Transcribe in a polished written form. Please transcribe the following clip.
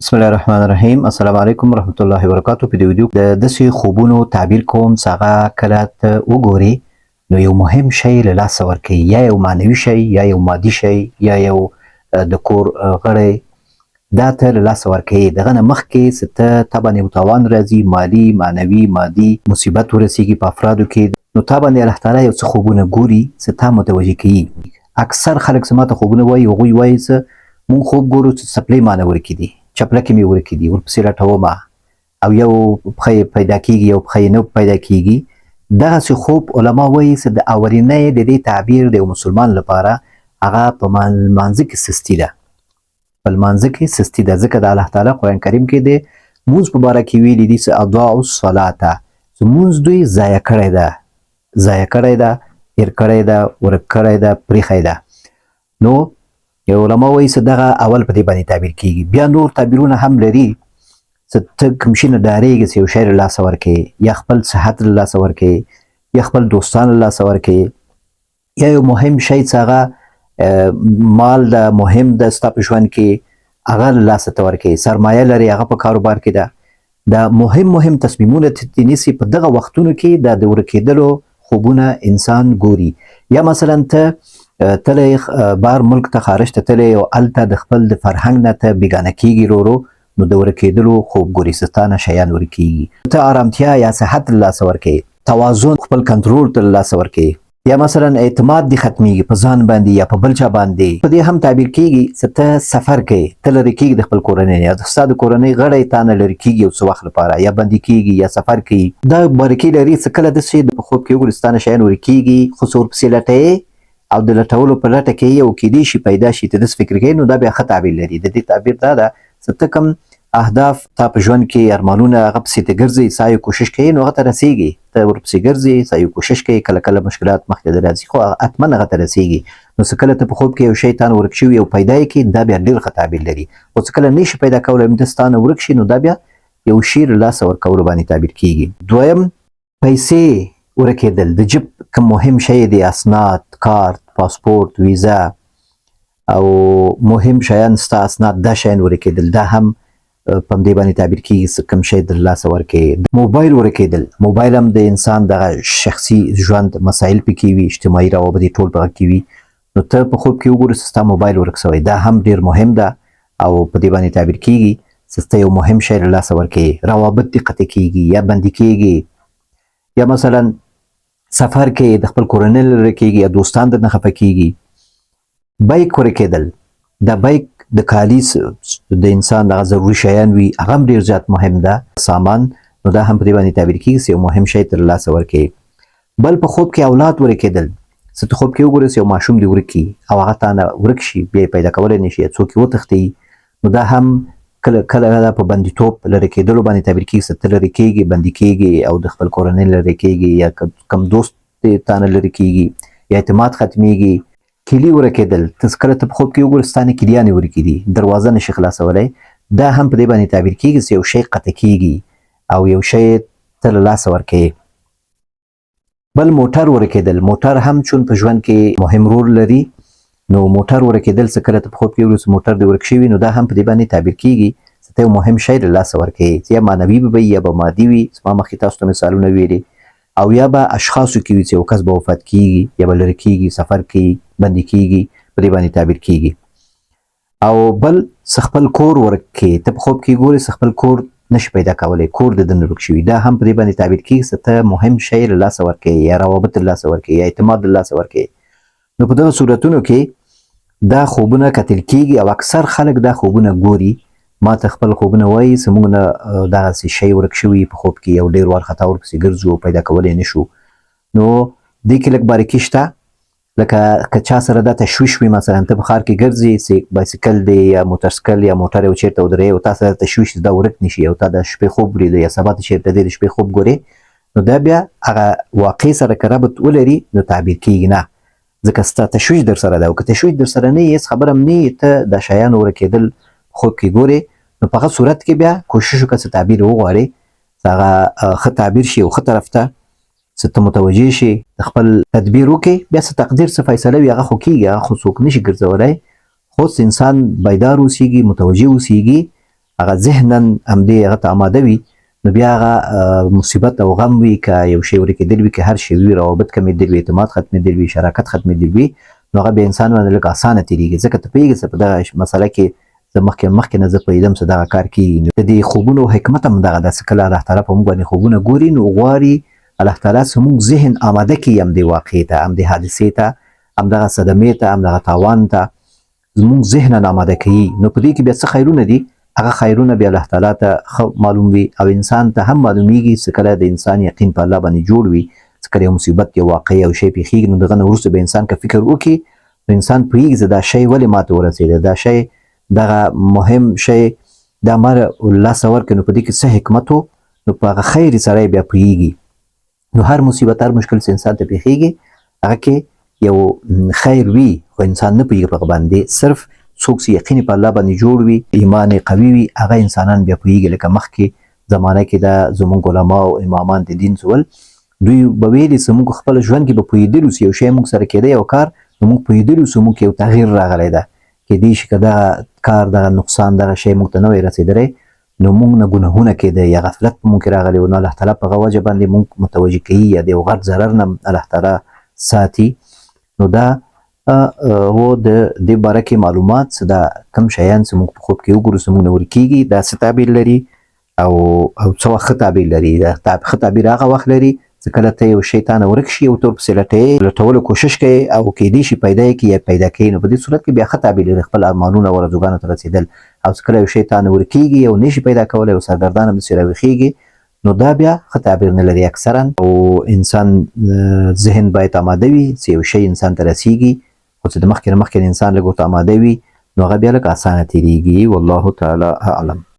بسم الله الرحمن الرحیم. السلام علیکم ورحمت الله وبرکاتو. په دې ویډیو د داسې خوبونو تعبیر کوم چې هغه کله ته وګورې نو یو مهم شی له لاسه ورکوي، یا یو معنوي شی یا یو مادي شی یا یو د کور غړی دا ته له لاسه ورکوي. دغه نه مخکې چې ته باندې یو تاوان راځي، مالي معنوي مادي مصیبت ورسیږي په افرادو کې، نو تا باندې الله تعالی یو څه خوبونه ګوري چې تا متوجه کوي. اکثر خلک چې ماته خوبونه وایي هغوی وایي چې مونږ خوب ګورو چې څپلۍ مانه ورکې دي، چپلکې مې ورکې دي، ورپسې لټومه او یو پښه یې پیدا کېږي یو پښه یې نه پیدا کېږي. دغسې خوب علما وایي چې د اولنی د دې تعبیر د یو مسلمان لپاره هغه په لمانځه کې سستي ده، په لمانځه کې سستي ده، ځکه د الله تعالی قرآن کریم کې د لمونځ په باره کې ویلي دي چې اضاعوا الصلاة، چې لمونځ دوی ضایع کړی ده، هېر کړی ده، ورک کړی ده، پرېښی ده. نو یو علما وایي چې دغه اول په دې باندې تعبیر کېږي. بیا نور تعبیرونه هم لري چې ته کوم شي نه ډارېږې چې یو شی له لاسه ورکوې، یا خپل صحت له لاسه ورکوې، یا خپل دوستان له لاسه ورکوې، یا یو مهم شی چې هغه مال ده، مهم ده ستا په ژوند کې، هغه له لاسه ته ورکوې. سرمایه لرې، هغه په کاروبار کې ده. دا مهم تصمیمونه ته نیسي په دغه وختونو کې د ورکېدلو خوبونه انسان ګوري. یا مثلا ته تلی بار ملک ته خارج ته تلی او هلته د خپل د فرهنګ نه ته بیګانه کېږي ورو نو د ورکېدلو خوب ګوري، چې ستا نه شیان ورکېږي. ته ارامتیا یا صحت له لاسه ورکوې، توازن خپل کنټرول ته له لاسه ورکوې، یا مثلا اعتماد دې ختمیږي په ځان باندې یا په بل چا باندې. په دې هم تعبیر کېږي چې ته سفر کوې، ته لرې کېږي د خپل کورنۍ نه، یا ستا د کورنۍ غړی تا نه لرې کېږي یو څه وخت لپاره، یا بندي کېږي یا سفر کوي. دا باریکۍ لري چې کله داسې په خوب کې وګورې ستا نه شیان ورکېږي، خو څه ورپسې لټوې او د لټولو په لټه کې یو کیدای شي پیدا شي، ته داسې فکر کوې، نو دا بیا ښه تعبیر لري. د دې تعبیر دا ده چې ته کوم اهداف تا په ژوند کې ارمانونه هغه پسې ته ګرځې، سا یو کوشش کوې نو هغه ته رسېږي، ته ورپسې ګرځې، سا یو کوشش کوې، کله مشکلات مخکې در راځي خو حتما هغه ته رسېږي. نو څه کله ته په خوب کې یو شی تا نه ورک شوي او پیدا یې کړې، دا بیا ډېر ښه تعبیر لري. خو څه کله نه شي پیدا کولی همداسې تا نه ورک شي، نو دا بیا یو شي له لاسه ورکولو باندې تعبیر کېږي. دویم، پیسې ورکېدل، د جب کوم مهم شی دی، اسناد، کارت، پاسپورت، ویزا او مهم شیان ستا اسناد، دا شیان ورکېدل، دا هم په همدې باندې تعبیر کېږي چې کوم شی در لاسه ورکوې. موبایل ورکېدل، موبایل هم د انسان دغه شخصي ژوند مسایل پکې وي، اجتماعي روابط یې ټول په هغه کې وي، نو ته په خوب کې وګورې چې ستا موبایل ورک شوی، دا هم ډېر مهم ده او په دې باندې تعبیر کېږي چې ته یو مهم شی له لاسه ورکوې. روابط دې قطع کېږي یا بندي کېږي، یا مثلا سفر کې د خپل کورنۍ لرې کېږي، یا دوستان درنه خفه کېږي. بایک ورکېدل، دا بایک د کالي د انسان دغه ضروري شیان وي، هغه هم ډېر زیات مهم ده، سامان، نو دا هم په دې باندې تعبیر کېږي چې یو مهم شی ته له لاسه ورکوې. بل په خوب کې اولاد ورکېدل، چې ته خوب کې وګورې چې یو ماشوم دې ورک کړي او هغه تا نه ورک شي، بیا یې پیدا کولی نه شي، یا څوک یې وتښتوي، نو دا هم کله دا په بندیتوب لرې کېدلو باندې تعبیر کېږي چې ته لرې کېږي، بندي کېږي او د خپل کورنۍ لرې کېږي، یا کم دوست تا نه لرې کېږي، یا اعتماد ختمیږي. کیلي ورکېدل، ته کله ته په خوب کې وګورې ستا نه کیلیانې ورکې دي، دروازه نشي خلاصولی، دا هم په دې باندې تعبیر کېږي چې یو شی قطع کېږي او یو شی ته له لاسه ورکوې. بل موټر ورکېدل، موټر هم چون په ژوند کې مهم رول لري، نو موټر ورکېدل چې کله ته په خوب کې وګورې چې موټر دې ورک شوي، نو دا هم په دې باندې تعبیر کېږي چې ته یو مهم شی له لاسه ورکوې، چې یا معنوي به وي یا به مادي وي، ما مخکې تاسو ته مثالونه ویلي، او یا به اشخاصو کې وي چې یو کس به وفات کېږي یا به لرې کېږي، سفر کوي، بندي کېږي، په دې باندې تعبیر کېږي. او بل څه خپل کور ورکوې، ته په خوب کې ګورې چې خپل کور نشي پیدا کولی، کور د ده نه ورک شوي، دا هم په دې باندې تعبیر کېږي چې ته مهم شی له لاسه ورکوې، یا روابط له لاسه ورکوې، یا اعتماد له لاسه ورکوې. نو په دغه صورتونو کې دا خوبونه کتل کېږي او اکثر خلک دا خوبونه ګوري. ما ته خپل خوبونه وایي چې موږ نه دغسې شی ورک شوي په خوب کې یو ډېر وارخطا ورپسې ګرځو او پیدا کولی نه شو. نو دې کې لږ باریکي شته، لکه که چا سره دا تشویش وي، مثلا ته په ښار کې ګرځې، بایسکل دی یا موټرسکل یا موټر یو چېرته ودرې او تا سره تشویش دا ورک نه شي، او تا د شپې خوب لیده یا سبا ته چېرته دی د شپې خوب ګورې، نو دا بیا هغه واقع سره که ربط ولري نو تعبیر کېږي نه، ځکه ستا تشویش در سره ده، او که تشویش در سره نه یې هېڅ خبره هم نه یې، ته د شیانو ورکېدل خوب کې ګورې، نو په هغه صورت کې بیا کوشش وکړه چې تعبیر وغواړې، چې هغه ښه تعبیر شي او ښه طرف ته چې ته متوجه شي، د خپل تدبیر وکړې، بیا څه تقدیر څه فیصله وي هغه خو کېږي، هغه خو څوک نشي ګرځولی، خو انسان بیدار اوسېږي، متوجه اوسېږي هغه ذهناً همدې هغه ته اماده وي، نو بیا هغه مصیبت او غم وي، که یو شی ورکېدل وي، که هر شی وي، روابط کمېدل وي، اعتماد ختمېدل وي، شراکت ختمېدل وي، نو هغه بیا انسان باندې لږ اسانه تېرېږي. ځکه ته پوهېږې څه په دغه مسله کې زه مخکې نه زه پوهېدم چې دغه کار کېږي. نو د دې خوبونو حکمت هم دغه ده چې کله الله تعالی په موږ باندې خوبونه ګوري، نو غواړي الله تعالی زموږ ذهن آماده کړي همدې واقعې ته، همدې حادثې ته، همدغه صدمې ته، همدغه تاوان ته زموږ ذهن آماده کوي. نو په دې کې بیا څه خیرونه دي، هغه خیرونه بیا الله تعالی ته ښه معلوم وي، او انسان ته هم معلومیږي چې کله د انسان یقین په الله باندې جوړ وي، چې کله یو مصیبت، یو واقعه، یو شی پېښېږي، نو دغه نه وروسته به انسان که فکر وکړي، نو انسان پوهېږي چې دا شی ولې ماته ورسېده، دا شی، دغه مهم شی دا ما لاسته ورکړی، نو په دې کې څه حکمت و، نو په هغه خیر سره یې بیا پوهېږي. نو هر مصیبت، هر مشکل چې انسان ته پېښېږي، هغه کې یو خیر وي، خو انسان نه پوهېږي په هغه باندې. صرف څوک چې یقین په الله باندې جوړ وي، ایمان یې قوي وي، هغه انسانان بیا پوهېږي. لکه مخکې زمانه کې دا زموږ علما او امامان د دین ول، دوی به ویلي چې موږ خپل ژوند کې به پوهېدلو چې یو شی موږ سره کېده، یو کار، نو موږ پوهېدلو چې موږ یو تغییر راغلی ده، کېدای شي که دغه کار، دغه نقصان، دغه شی موږ ته نه وی رسېدلی، نو موږ نه ګناهونه کېده، یا غفلت په موږ کې راغلی و، نو الله تعالی په هغه وجه باندې موږ متوجه کوي، یا د یو غټ ضرر نه الله تعالی ساتي. نو دا و د دې باره کې معلومات، چې دا کوم شیان چې موږ په خوب کې وګورو چې موږ نه ورکېږي، دا څه تعبیر لري، او څه وخت ښه تعبیر لري. دا ښه تعبیر هغه وخت لري چې کله ته یو شی تا نه ورک شي، او ته ورپسې لټولو کوشش کوې، او کېدای شي پیدا یې کړي یا پیدا کوې، نو په دې صورت کې بیا ښه تعبیر لري، خپل ارمانونه او ارزوګانو ته رسېدل. او چې کله یو شی تا نه ورکېږي او نه شي پیدا کولی، او سرګردان همداسې راویښېږي، نو دا بیا ښه تعبیر نه لري اکثرا. او انسان ذهن باید آماده وي چې یو شی انسان ته رسېږي، خو چې د مخکې نه انسان لږ ورته آماده وي، نو هغه بیا لږ اسانه تېرېږي. والله تعالی اعلم.